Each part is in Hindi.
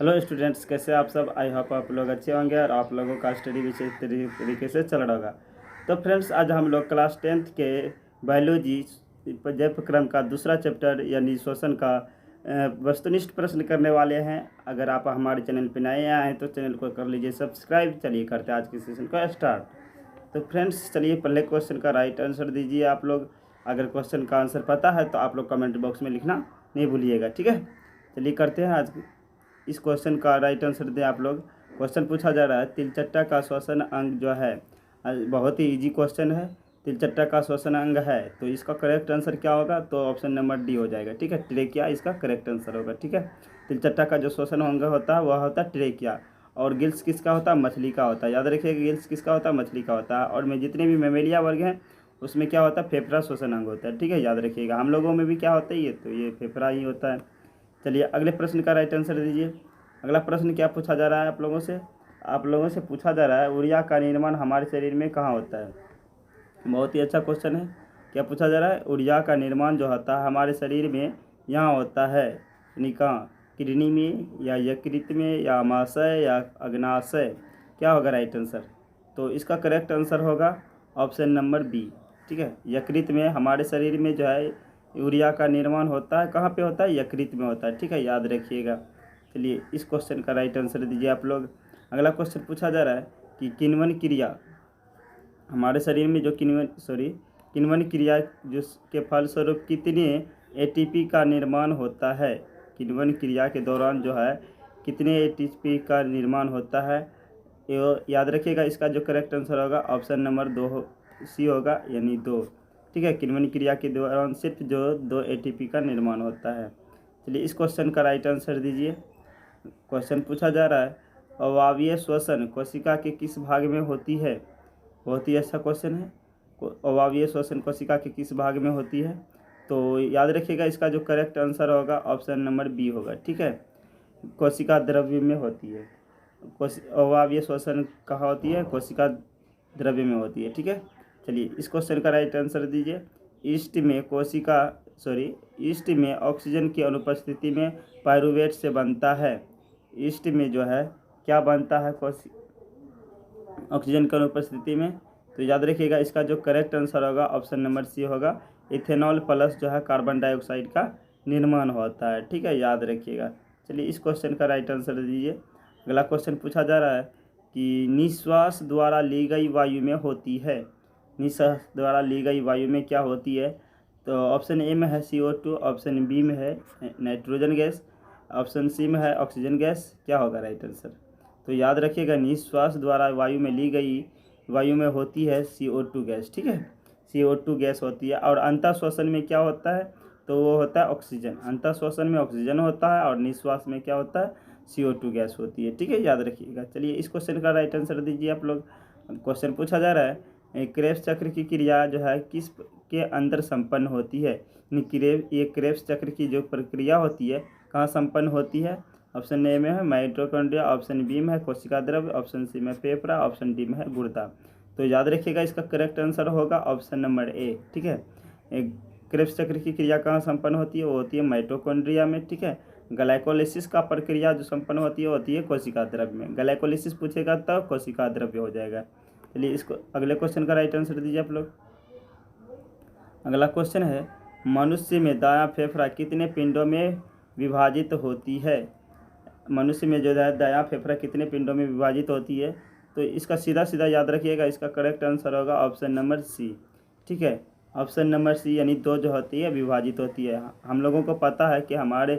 हेलो स्टूडेंट्स, कैसे आप सब। आई होप आप लोग अच्छे होंगे और आप लोगों का स्टडी भी अच्छे तरीके से चल रहा होगा। तो फ्रेंड्स, आज हम लोग क्लास 10th के बायोलॉजी जैव क्रम का दूसरा चैप्टर यानी श्वसन का वस्तुनिष्ठ प्रश्न करने वाले हैं। अगर आप हमारे चैनल पर नए आए हैं तो चैनल को कर लीजिए सब्सक्राइब। चलिए करते हैं आज के सेशन का स्टार्ट। तो फ्रेंड्स, चलिए पहले क्वेश्चन का राइट आंसर दीजिए आप लोग। अगर क्वेश्चन का आंसर पता है तो आप लोग कमेंट बॉक्स में लिखना नहीं भूलिएगा, ठीक है। चलिए करते हैं आज इस क्वेश्चन का राइट आंसर दें आप लोग। क्वेश्चन पूछा जा रहा है, तिलचट्टा का श्वसन अंग जो है, बहुत ही इजी क्वेश्चन है। तिलचट्टा का श्वसन अंग है तो इसका करेक्ट आंसर क्या होगा? तो ऑप्शन नंबर डी हो जाएगा, ठीक है। ट्रेकिया इसका करेक्ट आंसर होगा, ठीक है। तिलचट्टा का जो श्वसन अंग होता है वह होता है ट्रेकिया। और गिल्स किसका होता है? मछली का होता है। याद रखिएगा, गिल्स किसका होता है? मछली का होता है। और में जितने भी मेमेलिया वर्ग हैं उसमें क्या होता है? फेफड़ा श्वसन अंग होता है, ठीक है। याद रखिएगा, हम लोगों में भी क्या होता है? ये फेफड़ा ही होता है। चलिए अगले प्रश्न का राइट आंसर दीजिए। अगला प्रश्न क्या पूछा जा रहा है आप लोगों से पूछा जा रहा है, ऊर्जा का निर्माण हमारे शरीर में कहाँ होता है? बहुत ही अच्छा क्वेश्चन है। क्या पूछा जा रहा है? ऊर्जा का निर्माण जो होता है हमारे शरीर में यहाँ होता है, यानी कहाँ? किडनी में या यकृत में या अमाशय या अग्नाशय? क्या होगा राइट आंसर? तो इसका करेक्ट आंसर होगा ऑप्शन नंबर बी, ठीक है। यकृत में हमारे शरीर में जो है यूरिया का निर्माण होता है। कहाँ पे होता है? यकृत में होता है, ठीक है। याद रखिएगा। चलिए इस क्वेश्चन का राइट आंसर दीजिए आप लोग। अगला क्वेश्चन पूछा जा रहा है कि किण्वन क्रिया हमारे शरीर में जो किण्वन क्रिया जिसके फलस्वरूप कितने एटीपी का निर्माण होता है? किण्वन क्रिया के दौरान जो है कितने एटीपी का निर्माण होता है? याद रखिएगा, इसका जो करेक्ट आंसर होगा ऑप्शन नंबर सी होगा, यानी 2, ठीक है। किण्वन क्रिया के दौरान सिर्फ जो 2 एटीपी का निर्माण होता है। चलिए इस क्वेश्चन का राइट आंसर दीजिए। क्वेश्चन पूछा जा रहा है, अवायवीय श्वसन कोशिका के किस भाग में होती है? बहुत ही अच्छा क्वेश्चन है। अवायवीय श्वसन कोशिका के किस भाग में होती है? तो याद रखिएगा, इसका जो करेक्ट आंसर होगा ऑप्शन नंबर बी होगा, ठीक है। कोशिका द्रव्य में होती है। अवायवीय श्वसन कहाँ होती है? कोशिका द्रव्य में होती है, ठीक है। चलिए इस क्वेश्चन का राइट आंसर दीजिए। ईस्ट में ऑक्सीजन की अनुपस्थिति में पायरुवेट से बनता है। ईस्ट में जो है क्या बनता है ऑक्सीजन की अनुपस्थिति में? तो याद रखिएगा, इसका जो करेक्ट आंसर होगा ऑप्शन नंबर सी होगा। इथेनॉल प्लस जो है कार्बन डाइऑक्साइड का निर्माण होता है, ठीक है। याद रखिएगा। चलिए इस क्वेश्चन का राइट आंसर दीजिए। अगला क्वेश्चन पूछा जा रहा है कि निश्वास द्वारा ली गई वायु में होती है। निश्वास द्वारा ली गई वायु में क्या होती है? तो ऑप्शन ए में है CO2, ऑप्शन बी में है नाइट्रोजन गैस, ऑप्शन सी में है ऑक्सीजन गैस। क्या होगा राइट आंसर? तो याद रखिएगा, निश्वास द्वारा वायु में ली गई वायु में होती है CO2 गैस, ठीक है। CO2 गैस होती है। और अंतः श्वसन में क्या होता है? तो वो होता है ऑक्सीजन। अंतः श्वसन में ऑक्सीजन होता है और निश्वास में क्या होता है? CO2 गैस होती है, ठीक है। याद रखिएगा। चलिए इस क्वेश्चन का राइट आंसर दीजिए आप लोग। क्वेश्चन पूछा जा रहा है, क्रेब्स चक्र की क्रिया जो है किस के अंदर संपन्न होती है? ये क्रेब्स चक्र की जो प्रक्रिया होती है कहाँ संपन्न होती है? ऑप्शन ए में है माइटोकॉन्ड्रिया, ऑप्शन बी में है कोशिका द्रव्य, ऑप्शन सी में फेफड़ा, ऑप्शन डी में है गुर्दा। तो याद रखिएगा, इसका करेक्ट आंसर होगा ऑप्शन नंबर ए, ठीक है। क्रेब्स चक्र की क्रिया कहाँ संपन्न होती है? वो होती है माइटोकॉन्ड्रिया में, ठीक है। ग्लाइकोलिसिस का प्रक्रिया जो संपन्न होती है कोशिका द्रव्य में। ग्लाइकोलिसिस पूछेगा तब कोशिका द्रव्य हो जाएगा। चलिए इसको अगले क्वेश्चन का राइट आंसर दीजिए आप लोग। अगला क्वेश्चन है, मनुष्य में दायां फेफड़ा कितने पिंडों में विभाजित होती है? मनुष्य में जो है दायां फेफड़ा कितने पिंडों में विभाजित होती है? तो इसका सीधा सीधा याद रखिएगा, इसका करेक्ट आंसर होगा ऑप्शन नंबर सी, ठीक है। ऑप्शन नंबर सी, यानी 2 जो होती है विभाजित होती है। हम लोगों को पता है कि हमारे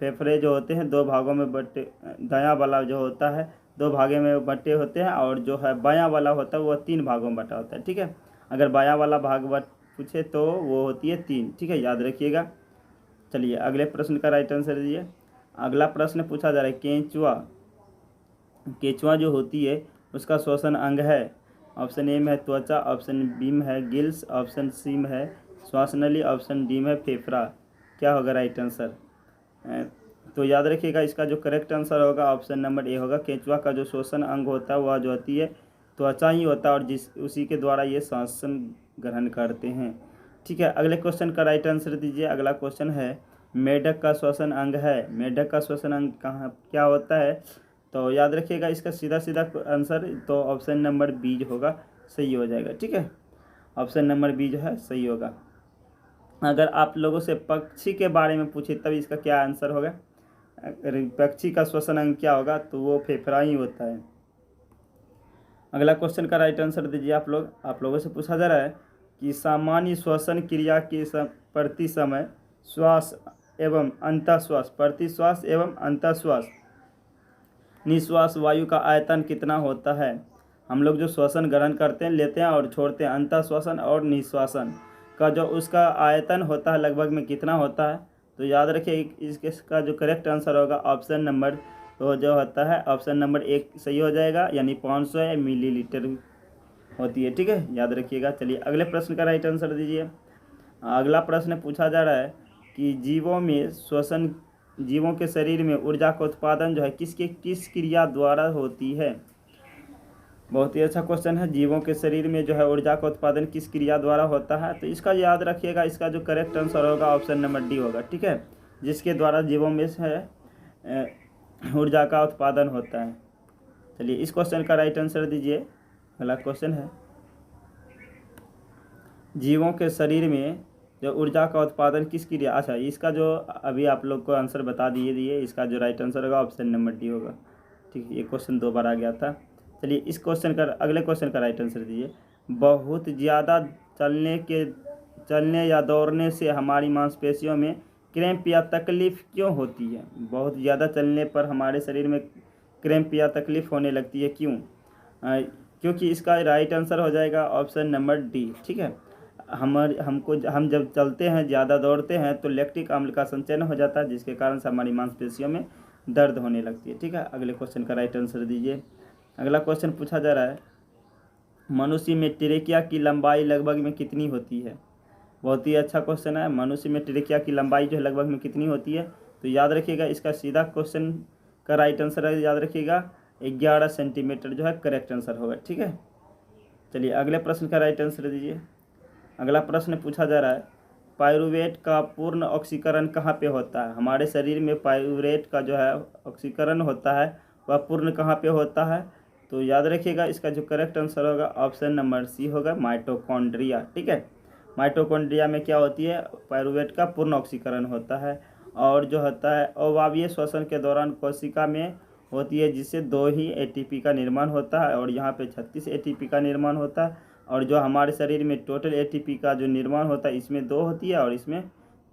फेफड़े जो होते हैं 2 भागों में बटे, दायां वाला जो होता है 2 भागे में बटे होते हैं और जो है बायां वाला होता है वो 3 भागों में बटा होता है, ठीक है। अगर बायां वाला भाग पूछे तो वो होती है 3, ठीक है। याद रखिएगा। चलिए अगले प्रश्न का राइट आंसर दीजिए। अगला प्रश्न पूछा जा रहा है, केंचुआ जो होती है उसका श्वसन अंग है। ऑप्शन ए में है त्वचा, ऑप्शन बी में है गिल्स, ऑप्शन सी में है श्वासनली, ऑप्शन डी में है फेफड़ा। क्या होगा राइट आंसर? तो याद रखिएगा, इसका जो करेक्ट आंसर होगा ऑप्शन नंबर ए होगा। केंचुआ का जो श्वसन अंग होता है वह जो होती है त्वचा ही होता है और उसी के द्वारा ये श्वसन ग्रहण करते हैं, ठीक है। अगले क्वेश्चन का राइट आंसर दीजिए। अगला क्वेश्चन है, मेढक का श्वसन अंग है। मेढक का श्वसन अंग कहाँ क्या होता है, तो याद रखिएगा इसका सीधा सीधा आंसर तो ऑप्शन नंबर बी जो होगा सही हो जाएगा। ठीक है, ऑप्शन नंबर बी जो है सही होगा। अगर आप लोगों से पक्षी के बारे में पूछे तब इसका क्या आंसर होगा। अगर पक्षी का श्वसन अंग क्या होगा तो वो फेफड़ा ही होता है। अगला क्वेश्चन का राइट आंसर दीजिए आप लोगों से पूछा जा रहा है कि सामान्य श्वसन क्रिया के प्रति समय श्वास एवं अंतःश्वास, प्रति श्वास एवं अंतःश्वास निश्वास वायु का आयतन कितना होता है। हम लोग जो श्वसन ग्रहण करते हैं, लेते हैं और छोड़ते हैं, अंतःश्वासन और निश्वासन का जो उसका आयतन होता है लगभग में कितना होता है, तो याद रखिए इसका जो करेक्ट आंसर होगा ऑप्शन नंबर तो जो होता है ऑप्शन नंबर 1 सही हो जाएगा, यानी 500 मिलीलीटर होती है। ठीक है, याद रखिएगा। चलिए अगले प्रश्न का राइट आंसर दीजिए। अगला प्रश्न पूछा जा रहा है कि जीवों के शरीर में ऊर्जा का उत्पादन जो है किस क्रिया द्वारा होती है। बहुत ही अच्छा क्वेश्चन है। जीवों के शरीर में जो है ऊर्जा का उत्पादन किस क्रिया द्वारा होता है, तो इसका याद रखिएगा इसका जो करेक्ट आंसर होगा ऑप्शन नंबर डी होगा। ठीक है, जिसके द्वारा जीवों में है ऊर्जा का उत्पादन होता है। चलिए इस क्वेश्चन का राइट आंसर दीजिए। अगला क्वेश्चन है जीवों के शरीर में जो ऊर्जा का उत्पादन किस क्रिया, अच्छा इसका जो अभी आप लोग को आंसर बता दिए इसका जो राइट आंसर होगा ऑप्शन नंबर डी होगा। ठीक है, ये क्वेश्चन 2 बार आ गया था। चलिए इस क्वेश्चन का अगले क्वेश्चन का राइट आंसर दीजिए। बहुत ज़्यादा चलने या दौड़ने से हमारी मांसपेशियों में क्रैम्प या तकलीफ़ क्यों होती है। बहुत ज़्यादा चलने पर हमारे शरीर में क्रैम्प या तकलीफ़ होने लगती है, क्यों? क्योंकि इसका राइट आंसर हो जाएगा ऑप्शन नंबर डी। ठीक है, हम जब चलते हैं, ज़्यादा दौड़ते हैं तो लैक्टिक अम्ल का संचयन हो जाता है, जिसके कारण से हमारी मांसपेशियों में दर्द होने लगती है। ठीक है, अगले क्वेश्चन का राइट आंसर दीजिए। अगला क्वेश्चन पूछा जा रहा है मनुष्य में ट्रेकिया की लंबाई लगभग में कितनी होती है। बहुत ही अच्छा क्वेश्चन है। मनुष्य में ट्रेकिया की लंबाई जो है लगभग में कितनी होती है, तो याद रखिएगा इसका सीधा क्वेश्चन का राइट आंसर है, याद रखिएगा 11 सेंटीमीटर जो है करेक्ट आंसर होगा। ठीक है, चलिए अगले प्रश्न का राइट आंसर दीजिए। अगला प्रश्न पूछा जा रहा है पाइरूवेट का पूर्ण ऑक्सीकरण कहाँ पे होता है। हमारे शरीर में पाइरूवेट का जो है ऑक्सीकरण होता है वह पूर्ण कहाँ पे होता है, तो याद रखिएगा इसका जो करेक्ट आंसर होगा ऑप्शन नंबर सी होगा, माइटोकॉन्ड्रिया। ठीक है, माइटोकॉन्ड्रिया में क्या होती है, पाइरूवेट का पूर्ण ऑक्सीकरण होता है। और जो होता है अवायवीय श्वसन के दौरान कोशिका में होती है, जिससे 2 ही एटीपी का निर्माण होता है और यहाँ पे 36 एटीपी का निर्माण होता है। और जो हमारे शरीर में टोटल एटीपी का जो निर्माण होता है इसमें 2 होती है और इसमें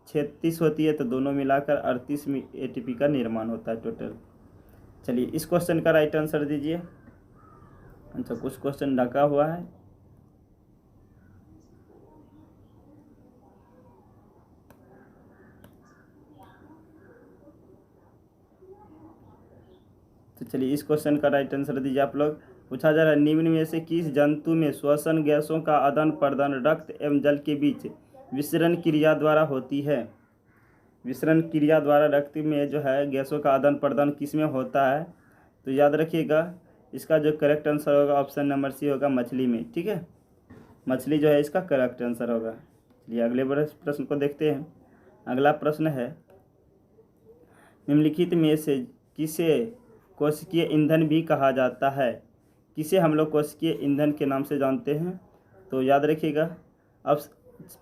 36 होती है, तो दोनों मिलाकर 38 एटीपी का निर्माण होता है टोटल। चलिए इस क्वेश्चन का राइट आंसर दीजिए। अच्छा कुछ क्वेश्चन ढका हुआ है, तो चलिए इस क्वेश्चन का राइट आंसर दीजिए आप लोग। पूछा जा रहा है निम्न में से किस जंतु में श्वसन गैसों का आदान प्रदान रक्त एवं जल के बीच विसरण क्रिया द्वारा होती है। विसरण क्रिया द्वारा रक्त में जो है गैसों का आदान प्रदान किस में होता है, तो याद रखिएगा इसका जो करेक्ट आंसर होगा ऑप्शन नंबर सी होगा, मछली में। ठीक है, मछली जो है इसका करेक्ट आंसर होगा। चलिए अगले प्रश्न को देखते हैं। अगला प्रश्न है निम्नलिखित में से किसे कोशिकीय ईंधन भी कहा जाता है। किसे हम लोग कोशिकीय ईंधन के नाम से जानते हैं, तो याद रखिएगा अब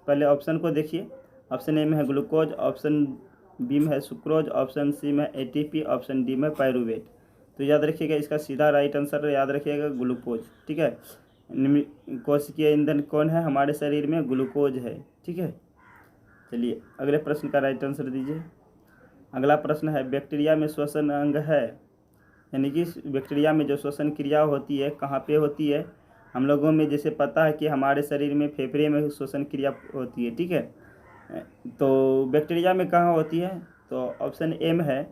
पहले ऑप्शन को देखिए। ऑप्शन ए में है ग्लूकोज, ऑप्शन बी में है सुक्रोज, ऑप्शन सी में एटीपी, ऑप्शन डी में पाइरूवेट। तो याद रखिएगा इसका सीधा राइट आंसर याद रखिएगा ग्लूकोज। ठीक है, कोशिकीय ईंधन कौन है हमारे शरीर में, ग्लूकोज है। ठीक है, चलिए अगले प्रश्न का राइट आंसर दीजिए। अगला प्रश्न है बैक्टीरिया में श्वसन अंग है, यानी कि बैक्टीरिया में जो श्वसन क्रिया होती है कहाँ पे होती है। हम लोगों में जैसे पता है कि हमारे शरीर में फेफड़े में श्वसन क्रिया होती है। ठीक है, तो बैक्टीरिया में कहाँ होती है, तो ऑप्शन ए में है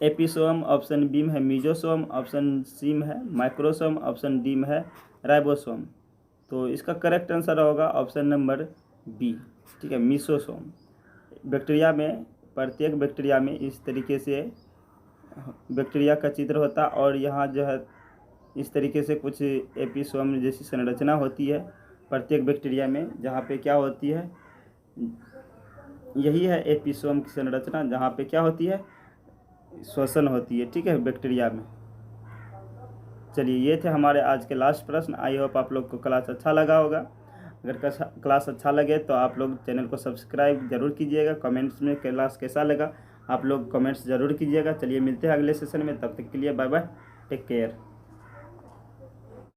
एपिसोम, ऑप्शन बी में है मीजोसोम, ऑप्शन सी में है माइक्रोसोम, ऑप्शन डी में है राइबोसोम। तो इसका करेक्ट आंसर होगा ऑप्शन नंबर बी। ठीक है, मीसोसोम। बैक्टीरिया में प्रत्येक बैक्टीरिया में इस तरीके से बैक्टीरिया का चित्र होता है और यहाँ जो है इस तरीके से कुछ एपिसोम जैसी संरचना होती है प्रत्येक बैक्टीरिया में, जहाँ पे क्या होती है यही है एपिसोम की संरचना, जहाँ पे क्या होती है, श्वसन होती है, ठीक है, बैक्टीरिया में। चलिए ये थे हमारे आज के लास्ट प्रश्न। आई होप आप लोग को क्लास अच्छा लगा होगा। अगर क्लास अच्छा लगे तो आप लोग चैनल को सब्सक्राइब जरूर कीजिएगा। कमेंट्स में क्लास कैसा लगा आप लोग कमेंट्स ज़रूर कीजिएगा। चलिए मिलते हैं अगले सेशन में, तब तक के लिए बाय बाय, टेक केयर।